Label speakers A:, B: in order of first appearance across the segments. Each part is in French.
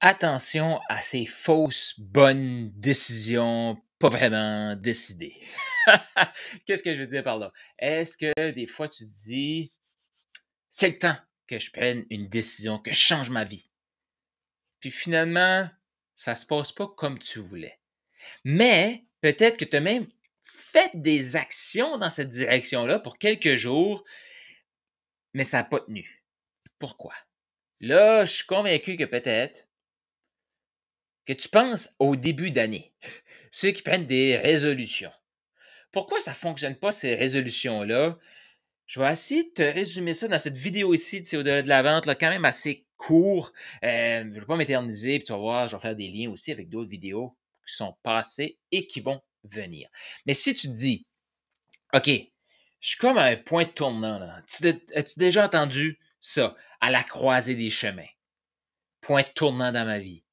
A: Attention à ces fausses bonnes décisions pas vraiment décidées. Qu'est-ce que je veux dire par là? Est-ce que des fois tu te dis, c'est le temps que je prenne une décision, que je change ma vie? Puis finalement, ça se passe pas comme tu voulais. Mais peut-être que tu as même fait des actions dans cette direction-là pour quelques jours, mais ça n'a pas tenu. Pourquoi? Là, je suis convaincu que peut-être que tu penses au début d'année, ceux qui prennent des résolutions. Pourquoi ça ne fonctionne pas, ces résolutions-là? Je vais essayer de te résumer ça dans cette vidéo ici, c'est au-delà de la vente, là, quand même assez court. Je ne vais pas m'éterniser, puis tu vas voir, je vais faire des liens aussi avec d'autres vidéos qui sont passées et qui vont venir. Mais si tu te dis, OK, je suis comme à un point de tournant, là. As-tu déjà entendu ça? À la croisée des chemins. Point de tournant dans ma vie.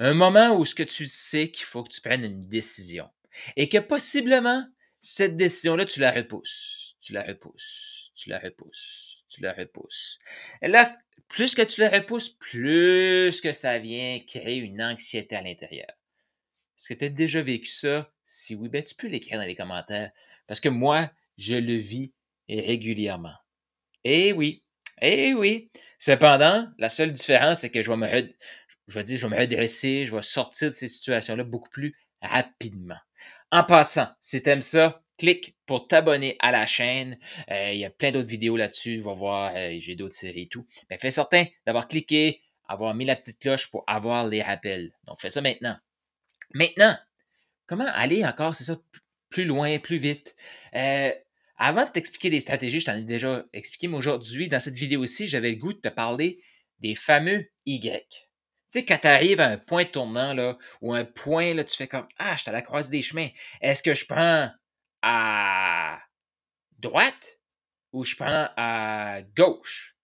A: Un moment où ce que tu sais qu'il faut que tu prennes une décision et que possiblement, cette décision-là, tu la repousses, tu la repousses, tu la repousses, tu la repousses. Et là, plus que tu la repousses, plus que ça vient créer une anxiété à l'intérieur. Est-ce que tu as déjà vécu ça? Si oui, ben, tu peux l'écrire dans les commentaires parce que moi, je le vis régulièrement. Eh oui, eh oui. Cependant, la seule différence, c'est que je vais me redresser, je vais sortir de ces situations-là beaucoup plus rapidement. En passant, si tu aimes ça, clique pour t'abonner à la chaîne. Il y a plein d'autres vidéos là-dessus. Tu vas voir, j'ai d'autres séries et tout. Mais fais certain d'avoir cliqué, avoir mis la petite cloche pour avoir les rappels. Donc, fais ça maintenant. Maintenant, comment aller encore, c'est ça, plus loin, plus vite? Euh, Avant de t'expliquer des stratégies, je t'en ai déjà expliqué, mais aujourd'hui, dans cette vidéo-ci, j'avais le goût de te parler des fameux Y. Tu sais, quand tu arrives à un point tournant, là, ou un point, là, tu fais comme Ah, je suis à la croisée des chemins. Est-ce que je prends à droite ou je prends à gauche?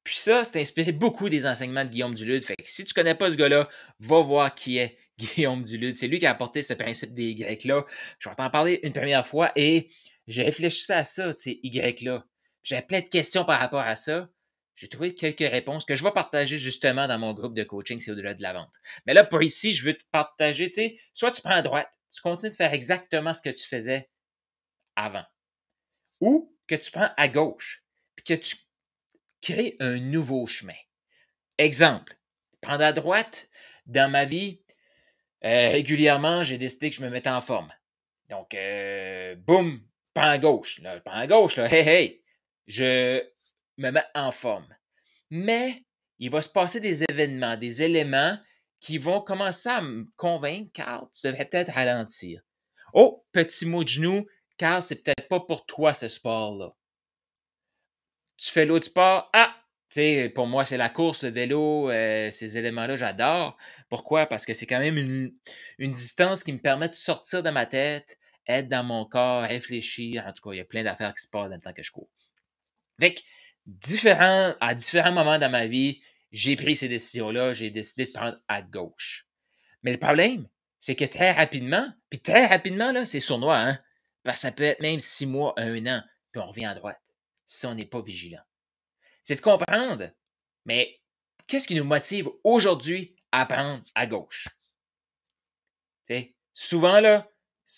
A: Puis ça, c'est inspiré beaucoup des enseignements de Guillaume Duluth. Fait que si tu connais pas ce gars-là, va voir qui est Guillaume Duluth. C'est lui qui a apporté ce principe des Y-là. Je vais t'en parler une première fois et j'ai réfléchi à ça, ces Y-là. J'avais plein de questions par rapport à ça. J'ai trouvé quelques réponses que je vais partager justement dans mon groupe de coaching, c'est au-delà de la vente. Mais là, pour ici, je veux te partager, tu sais, soit tu prends à droite, tu continues de faire exactement ce que tu faisais avant, ou que tu prends à gauche, puis que tu crées un nouveau chemin. Exemple, prendre à droite, dans ma vie, régulièrement, j'ai décidé que je me mettais en forme. Donc, boum, pas à gauche. Là, pas à gauche, là, hey, hey, je me mets en forme. Mais il va se passer des événements, des éléments qui vont commencer à me convaincre, Carl, tu devrais peut-être ralentir. Oh, petit mot de genou, Carl, c'est peut-être pas pour toi ce sport-là. Tu fais l'autre sport, ah, tu sais, pour moi, c'est la course, le vélo, ces éléments-là, j'adore. Pourquoi? Parce que c'est quand même une distance qui me permet de sortir de ma tête, être dans mon corps, réfléchir. En tout cas, il y a plein d'affaires qui se passent dans le temps que je cours. Avec à différents moments dans ma vie, j'ai pris ces décisions-là, j'ai décidé de prendre à gauche. Mais le problème, c'est que très rapidement, là, c'est sournois, hein? Parce que ça peut être même 6 mois, 1 an, puis on revient à droite, si on n'est pas vigilant. C'est de comprendre, mais qu'est-ce qui nous motive aujourd'hui à prendre à gauche? Tu sais, souvent, là,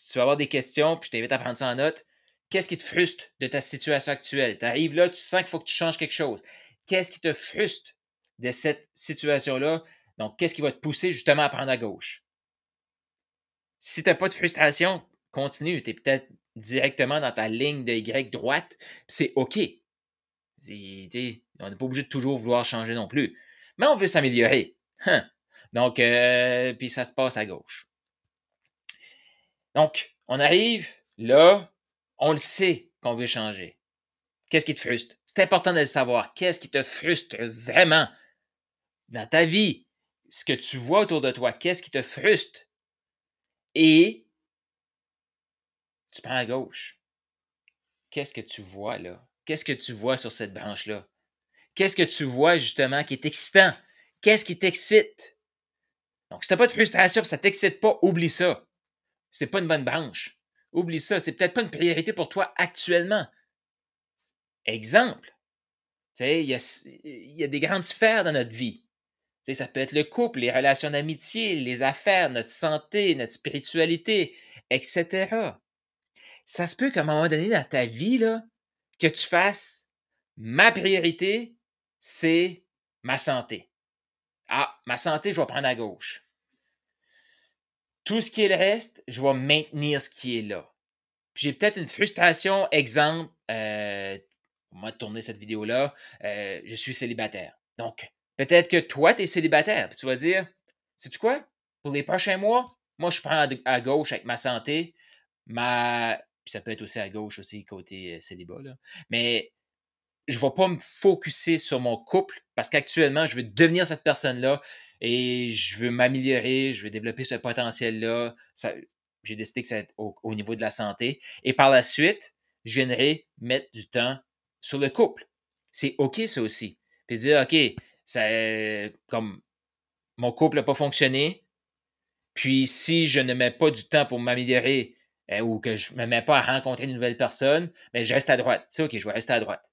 A: tu vas avoir des questions, puis je t'invite à prendre ça en note. Qu'est-ce qui te frustre de ta situation actuelle? Tu arrives là, tu sens qu'il faut que tu changes quelque chose. Qu'est-ce qui te frustre de cette situation-là? Donc, qu'est-ce qui va te pousser justement à prendre à gauche? Si tu n'as pas de frustration, continue. Tu es peut-être directement dans ta ligne de Y droite, c'est OK. On n'est pas obligé de toujours vouloir changer non plus. Mais on veut s'améliorer. Hein. Donc, puis ça se passe à gauche. Donc, on arrive là, on le sait qu'on veut changer. Qu'est-ce qui te frustre? C'est important de le savoir. Qu'est-ce qui te frustre vraiment dans ta vie? Ce que tu vois autour de toi, qu'est-ce qui te frustre? Et tu prends à gauche. Qu'est-ce que tu vois là? Qu'est-ce que tu vois sur cette branche-là? Qu'est-ce que tu vois justement qui est excitant? Qu'est-ce qui t'excite? Donc, si tu n'as pas de frustration, ça ne t'excite pas, oublie ça. C'est pas une bonne branche. Oublie ça. C'est peut-être pas une priorité pour toi actuellement. Exemple, tu sais, il y a des grandes sphères dans notre vie. Tu sais, ça peut être le couple, les relations d'amitié, les affaires, notre santé, notre spiritualité, etc. Ça se peut qu'à un moment donné dans ta vie, là, que tu fasses ma priorité, c'est ma santé. Ah, ma santé, je vais prendre à gauche. Tout ce qui est le reste, je vais maintenir ce qui est là. Puis j'ai peut-être une frustration, exemple, au moment de tourner cette vidéo-là, je suis célibataire. Donc, peut-être que toi, tu es célibataire, puis tu vas dire, sais-tu quoi? Pour les prochains mois, moi, je prends à gauche avec ma santé, puis ça peut être aussi à gauche, aussi, côté célibat, là. Mais je ne vais pas me focuser sur mon couple parce qu'actuellement, je veux devenir cette personne-là et je veux m'améliorer, je veux développer ce potentiel-là. J'ai décidé que ça va être au niveau de la santé. Et par la suite, je viendrai mettre du temps sur le couple. C'est OK, ça aussi. Puis dire, OK, ça, comme mon couple n'a pas fonctionné, puis si je ne mets pas du temps pour m'améliorer ou que je ne me mets pas à rencontrer de nouvelles personnes, bien, je reste à droite. C'est OK, je vais rester à droite,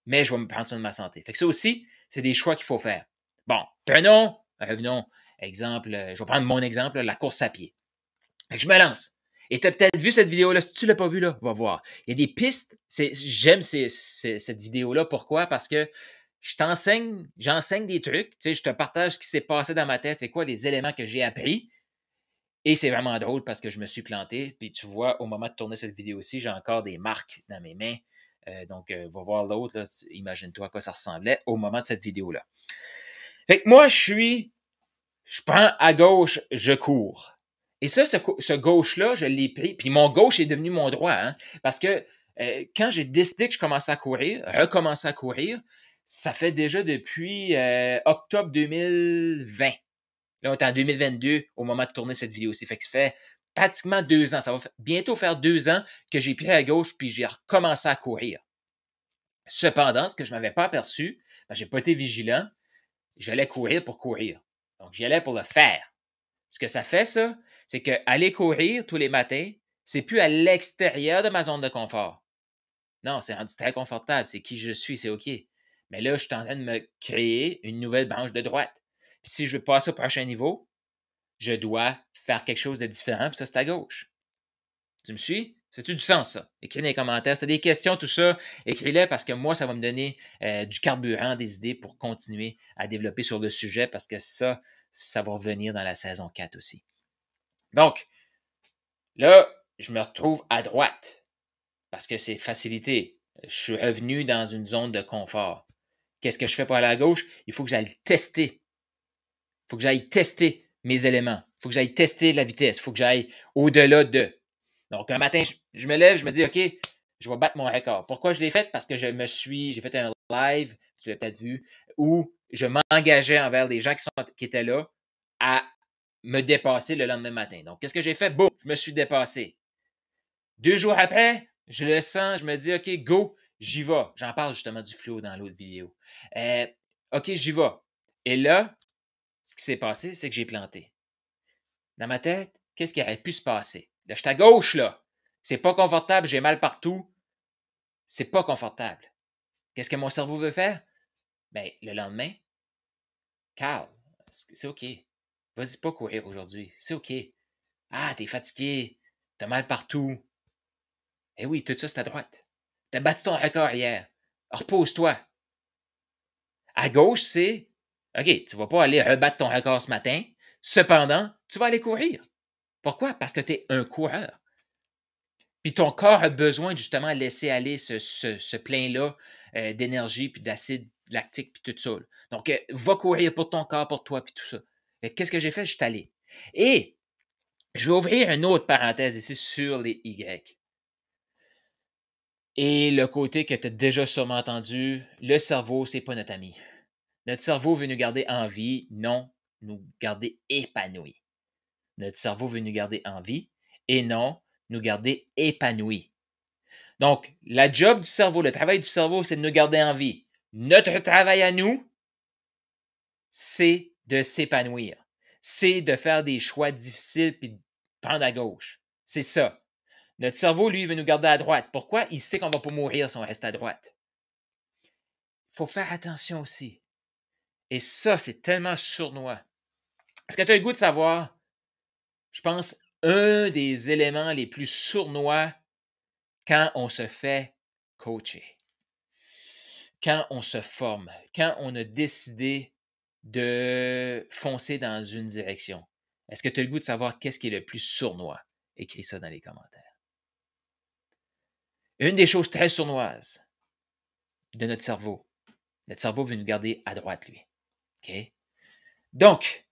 A: mais je vais me prendre soin de ma santé. Fait que ça aussi, c'est des choix qu'il faut faire. Bon, revenons, exemple, je vais prendre mon exemple, la course à pied. Fait que je me lance. Et tu as peut-être vu cette vidéo-là. Si tu ne l'as pas vue, là, va voir. Il y a des pistes. J'aime cette vidéo-là. Pourquoi? Parce que j'enseigne des trucs. Tu sais, je te partage ce qui s'est passé dans ma tête. C'est quoi les éléments que j'ai appris. Et c'est vraiment drôle parce que je me suis planté. Puis tu vois, au moment de tourner cette vidéo-ci, j'ai encore des marques dans mes mains. Donc, va voir l'autre. Imagine-toi à quoi ça ressemblait au moment de cette vidéo-là. Fait que moi, je prends à gauche, je cours. Et ça, ce gauche-là, je l'ai pris. Puis mon gauche est devenu mon droit. Hein, parce que quand j'ai décidé que je commençais à courir, recommencer à courir, ça fait déjà depuis octobre 2020. Là, on est en 2022 au moment de tourner cette vidéo-ci. Fait que ça fait pratiquement 2 ans. Ça va bientôt faire 2 ans que j'ai pris à gauche puis j'ai recommencé à courir. Cependant, ce que je ne m'avais pas aperçu, je n'ai pas été vigilant, j'allais courir pour courir. Donc, j'y allais pour le faire. Ce que ça fait, ça, c'est qu'aller courir tous les matins, c'est plus à l'extérieur de ma zone de confort. Non, c'est rendu très confortable. C'est qui je suis, c'est OK. Mais là, je suis en train de me créer une nouvelle branche de droite. Puis si je veux passer au prochain niveau, je dois faire quelque chose de différent, puis ça, c'est à gauche. Tu me suis? Ça a-tu du sens, ça? Écris dans les commentaires. Si tu as des questions, tout ça, écris-les parce que moi, ça va me donner du carburant, des idées pour continuer à développer sur le sujet parce que ça va revenir dans la saison 4 aussi. Donc, là, je me retrouve à droite parce que c'est facilité. Je suis revenu dans une zone de confort. Qu'est-ce que je fais pour aller à gauche? Il faut que j'aille tester. Il faut que j'aille tester mes éléments. Il faut que j'aille tester la vitesse. Il faut que j'aille au-delà de. Donc, un matin, je me lève, je me dis, OK, je vais battre mon record. Pourquoi je l'ai fait? Parce que j'ai fait un live, tu l'as peut-être vu, où je m'engageais envers les gens qui étaient là à me dépasser le lendemain matin. Donc, qu'est-ce que j'ai fait? Boum, je me suis dépassé. 2 jours après, je le sens, je me dis, OK, go, j'y vais. J'en parle justement du flow dans l'autre vidéo. OK, j'y vais. Et là, ce qui s'est passé, c'est que j'ai planté. Dans ma tête, qu'est-ce qui aurait pu se passer? Là, je suis à gauche, là. C'est pas confortable, j'ai mal partout. C'est pas confortable. Qu'est-ce que mon cerveau veut faire? Bien, le lendemain, Carl, c'est OK. Vas-y pas courir aujourd'hui. C'est OK. Ah, t'es fatigué. T'as mal partout. Eh oui, tout ça, c'est à droite. T'as battu ton record hier. Repose-toi. À gauche, c'est OK, tu vas pas aller rebattre ton record ce matin. Cependant, tu vas aller courir. Pourquoi? Parce que tu es un coureur. Puis ton corps a besoin justement de laisser aller ce plein-là d'énergie, puis d'acide lactique, puis tout ça. Là. Donc, va courir pour ton corps, pour toi, puis tout ça. Qu'est-ce que j'ai fait? Je suis allé. Et je vais ouvrir une autre parenthèse ici sur les Y. Et le côté que tu as déjà sûrement entendu, le cerveau, c'est pas notre ami. Notre cerveau veut nous garder en vie, non nous garder épanouis. Notre cerveau veut nous garder en vie et non nous garder épanouis. Donc, la job du cerveau, le travail du cerveau, c'est de nous garder en vie. Notre travail à nous, c'est de s'épanouir. C'est de faire des choix difficiles puis de prendre à gauche. C'est ça. Notre cerveau, lui, veut nous garder à droite. Pourquoi? Il sait qu'on ne va pas mourir si on reste à droite. Il faut faire attention aussi. Et ça, c'est tellement sournois. Est-ce que tu as le goût de savoir, je pense, un des éléments les plus sournois quand on se fait coacher, quand on se forme, quand on a décidé de foncer dans une direction? Est-ce que tu as le goût de savoir qu'est-ce qui est le plus sournois? Écris ça dans les commentaires. Une des choses très sournoises de notre cerveau veut nous garder à droite, lui. OK? Donc,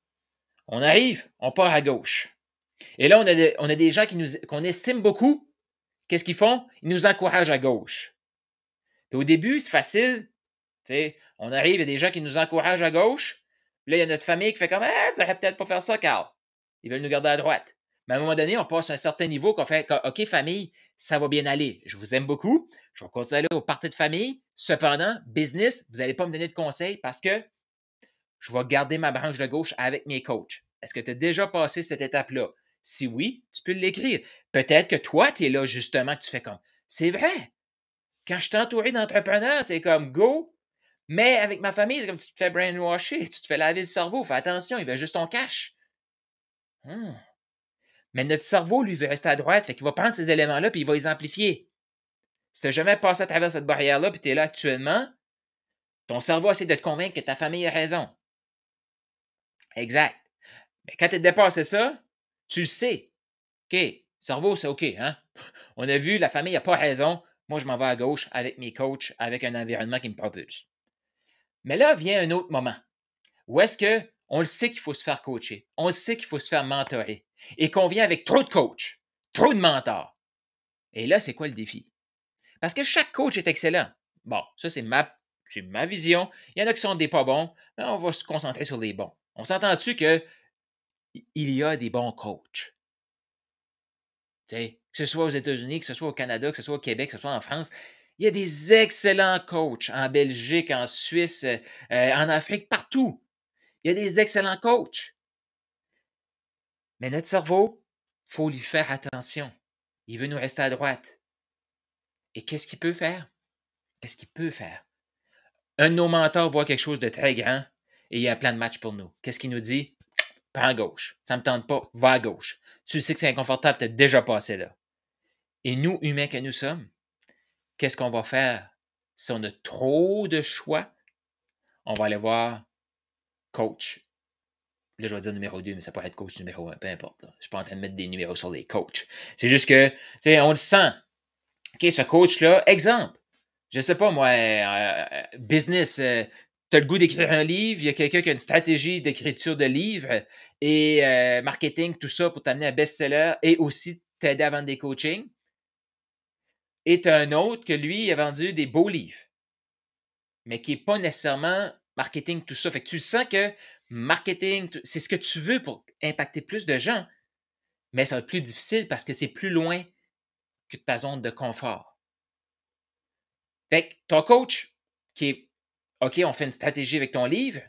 A: on arrive, on part à gauche. Et là, on a des gens qu'on estime beaucoup. Qu'est-ce qu'ils font? Ils nous encouragent à gauche. Puis au début, c'est facile. On arrive, il y a des gens qui nous encouragent à gauche. Puis là, il y a notre famille qui fait comme ah, tu n'aurais peut-être pas faire ça, Carl. Ils veulent nous garder à droite. Mais à un moment donné, on passe à un certain niveau qu'on fait OK, famille, ça va bien aller. Je vous aime beaucoup. Je vais continuer à aller au party de famille. Cependant, business, vous n'allez pas me donner de conseils parce que je vais garder ma branche de gauche avec mes coachs. Est-ce que tu as déjà passé cette étape-là? Si oui, tu peux l'écrire. Peut-être que toi, tu es là justement, que tu fais comme c'est vrai. Quand je suis entouré d'entrepreneurs, c'est comme go. Mais avec ma famille, c'est comme tu te fais brainwasher, tu te fais laver le cerveau. Fais attention, il veut juste ton cash. Hmm. Mais notre cerveau, lui, veut rester à droite. Fait qu'il va prendre ces éléments-là et il va les amplifier. Si tu n'as jamais passé à travers cette barrière-là puis tu es là actuellement, ton cerveau essaie de te convaincre que ta famille a raison. Exact. Mais quand tu as dépassé ça, tu le sais. OK, cerveau, c'est OK. Hein? On a vu, la famille n'a pas raison. Moi, je m'en vais à gauche avec mes coachs, avec un environnement qui me propulse. Mais là vient un autre moment où est-ce qu'on le sait qu'il faut se faire coacher, on le sait qu'il faut se faire mentorer et qu'on vient avec trop de coachs, trop de mentors. Et là, c'est quoi le défi? Parce que chaque coach est excellent. Bon, ça, c'est ma vision. Il y en a qui sont des pas bons, mais on va se concentrer sur les bons. On s'entend-tu qu'il y a des bons coachs? Que ce soit aux États-Unis, que ce soit au Canada, que ce soit au Québec, que ce soit en France, il y a des excellents coachs en Belgique, en Suisse, en Afrique, partout. Il y a des excellents coachs. Mais notre cerveau, il faut lui faire attention. Il veut nous rester à droite. Et qu'est-ce qu'il peut faire? Qu'est-ce qu'il peut faire? Un de nos mentors voit quelque chose de très grand et il y a un plan de match pour nous. Qu'est-ce qu'il nous dit? Prends à gauche. Ça ne me tente pas, va à gauche. Tu sais que c'est inconfortable, tu as déjà passé là. Et nous, humains que nous sommes, qu'est-ce qu'on va faire? Si on a trop de choix, on va aller voir coach. Là, je vais dire numéro 2, mais ça pourrait être coach numéro 1, peu importe. Je ne suis pas en train de mettre des numéros sur les coachs. C'est juste que, tu sais, on le sent. OK, ce coach-là, exemple, je ne sais pas moi, business, tu as le goût d'écrire un livre, il y a quelqu'un qui a une stratégie d'écriture de livre et marketing, tout ça pour t'amener un best-seller et aussi t'aider à vendre des coachings. Et tu as un autre que lui, il a vendu des beaux livres, mais qui n'est pas nécessairement marketing, tout ça. Fait que tu sens que marketing, c'est ce que tu veux pour impacter plus de gens, mais ça va être plus difficile parce que c'est plus loin que ta zone de confort. Fait que ton coach, qui est OK, on fait une stratégie avec ton livre,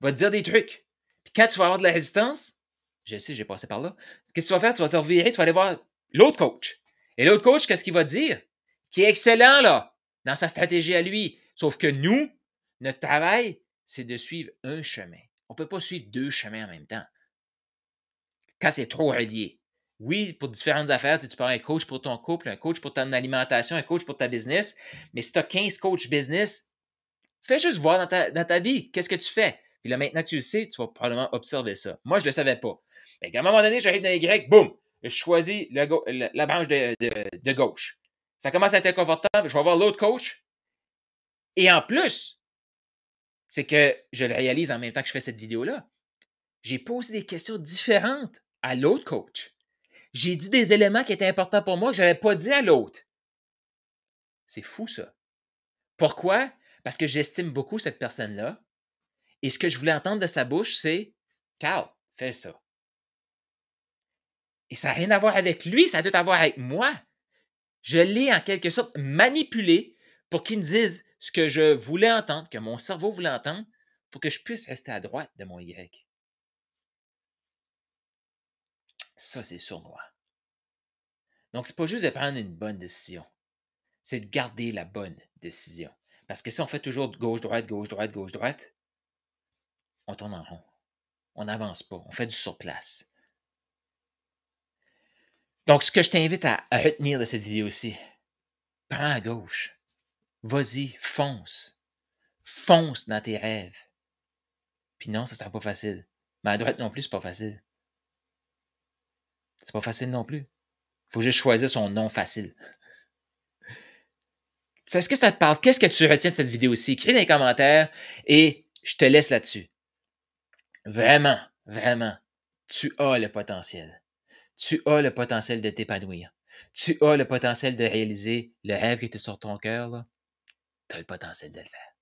A: va te dire des trucs. Puis quand tu vas avoir de la résistance, je sais, j'ai passé par là, qu'est-ce que tu vas faire? Tu vas te revirer, tu vas aller voir l'autre coach. Et l'autre coach, qu'est-ce qu'il va te dire? Qui est excellent, là, dans sa stratégie à lui. Sauf que nous, notre travail, c'est de suivre un chemin. On ne peut pas suivre deux chemins en même temps. Quand c'est trop relié. Oui, pour différentes affaires, tu peux avoir un coach pour ton couple, un coach pour ton alimentation, un coach pour ta business. Mais si tu as 15 coachs business, fais juste voir dans ta vie, qu'est-ce que tu fais. Puis là, maintenant que tu le sais, tu vas probablement observer ça. Moi, je ne le savais pas. À un moment donné, j'arrive dans Y, boum, je choisis la branche de gauche. Ça commence à être inconfortable, je vais voir l'autre coach. Et en plus, c'est que je le réalise en même temps que je fais cette vidéo-là. J'ai posé des questions différentes à l'autre coach. J'ai dit des éléments qui étaient importants pour moi que je n'avais pas dit à l'autre. C'est fou, ça. Pourquoi? Parce que j'estime beaucoup cette personne-là. Et ce que je voulais entendre de sa bouche, c'est Carl, fais ça. Et ça n'a rien à voir avec lui, ça a tout à voir avec moi. Je l'ai en quelque sorte manipulé pour qu'il me dise ce que je voulais entendre, que mon cerveau voulait entendre, pour que je puisse rester à droite de mon Y. Ça, c'est sournois. Donc, c'est pas juste de prendre une bonne décision, c'est de garder la bonne décision. Parce que si on fait toujours gauche-droite, gauche-droite, gauche-droite, on tourne en rond. On n'avance pas. On fait du surplace. Donc, ce que je t'invite à retenir de cette vidéo-ci, prends à gauche. Vas-y, fonce. Fonce dans tes rêves. Puis non, ça ne sera pas facile. Mais à droite non plus, c'est pas facile. C'est pas facile non plus. Faut juste choisir son non facile. Est-ce que ça te parle? Qu'est-ce que tu retiens de cette vidéo-ci? Écris dans les commentaires et je te laisse là-dessus. Vraiment, vraiment, tu as le potentiel. Tu as le potentiel de t'épanouir. Tu as le potentiel de réaliser le rêve qui était sur ton cœur. Tu as le potentiel de le faire.